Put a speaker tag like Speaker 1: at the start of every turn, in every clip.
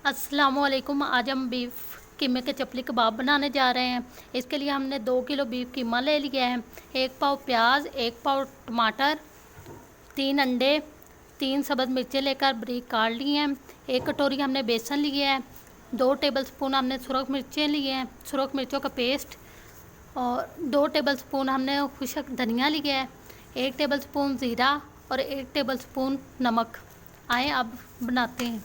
Speaker 1: अस्सलामुअलैकुम। आज हम बीफ कीमे के चपली कबाब बनाने जा रहे हैं। इसके लिए हमने 2 किलो बीफ कीमा ले लिया है, 1 पाव प्याज, 1 पाव टमाटर, 3 अंडे, 3 सब्ज़ मिर्चें लेकर बारीक काट लिए हैं। 1 कटोरी हमने बेसन लिया है, 2 टेबलस्पून हमने सुरख मिर्चें लिए हैं, सुरख मिर्चों का पेस्ट, और 2 टेबलस्पून हमने खुश्क धनिया लिया है, 1 टेबलस्पून ज़ीरा और 1 टेबलस्पून नमक। आए अब बनाते हैं।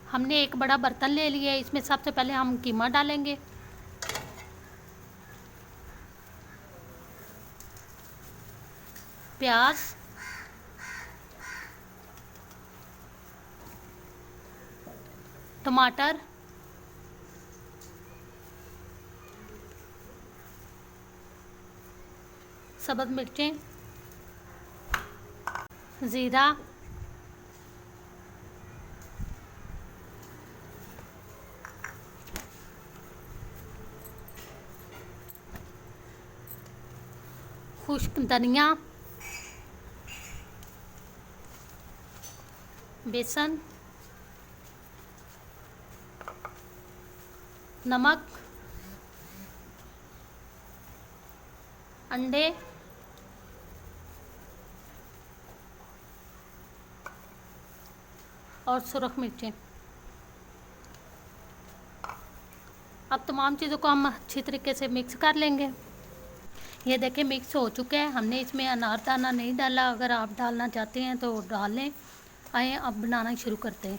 Speaker 1: हमने एक बड़ा बर्तन ले लिया है, इसमें सबसे पहले हम कीमा डालेंगे। प्याज, टमाटर, सब्ज़ मिर्चें, ज़ीरा, खुश्क धनिया, बेसन, नमक, अंडे, और सुरख मिर्चें। अब तमाम चीज़ों को हम अच्छी तरीके से मिक्स कर लेंगे। ये देखिए मिक्स हो चुके हैं। हमने इसमें अनारदाना नहीं डाला, अगर आप डालना चाहते हैं तो डाल लें। आइए अब बनाना शुरू करते हैं।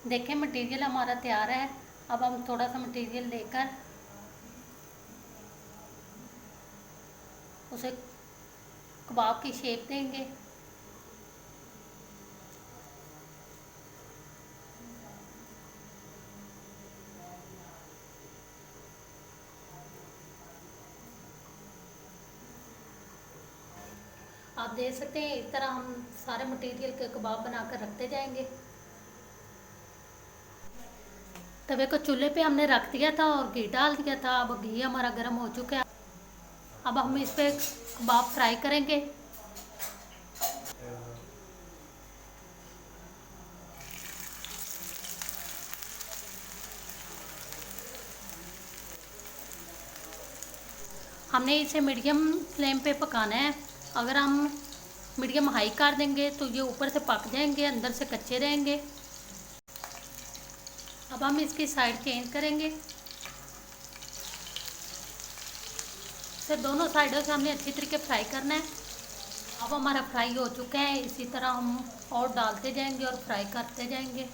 Speaker 1: देखें मटेरियल हमारा तैयार है। अब हम थोड़ा सा मटेरियल लेकर उसे कबाब की शेप देंगे। आप देख सकते हैं इस तरह हम सारे मटेरियल के कबाब बनाकर रखते जाएंगे। तवे को चूल्हे पे हमने रख दिया था और घी डाल दिया था। अब घी हमारा गर्म हो चुका है। अब हम इस पे कबाब फ्राई करेंगे। हमने इसे मीडियम फ्लेम पे पकाना है। अगर हम मीडियम हाई कर देंगे तो ये ऊपर से पक जाएंगे, अंदर से कच्चे रहेंगे। अब हम इसकी साइड चेंज करेंगे। फिर दोनों साइडों से हमने अच्छी तरीके फ्राई करना है। अब हमारा फ्राई हो चुका है। इसी तरह हम और डालते जाएंगे और फ्राई करते जाएंगे।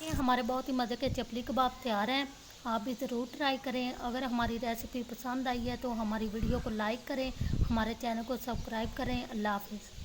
Speaker 1: ये हमारे बहुत ही मज़े के चपली कबाब तैयार हैं। आप भी ज़रूर ट्राई करें। अगर हमारी रेसिपी पसंद आई है तो हमारी वीडियो को लाइक करें, हमारे चैनल को सब्सक्राइब करें। अल्लाह हाफिज़।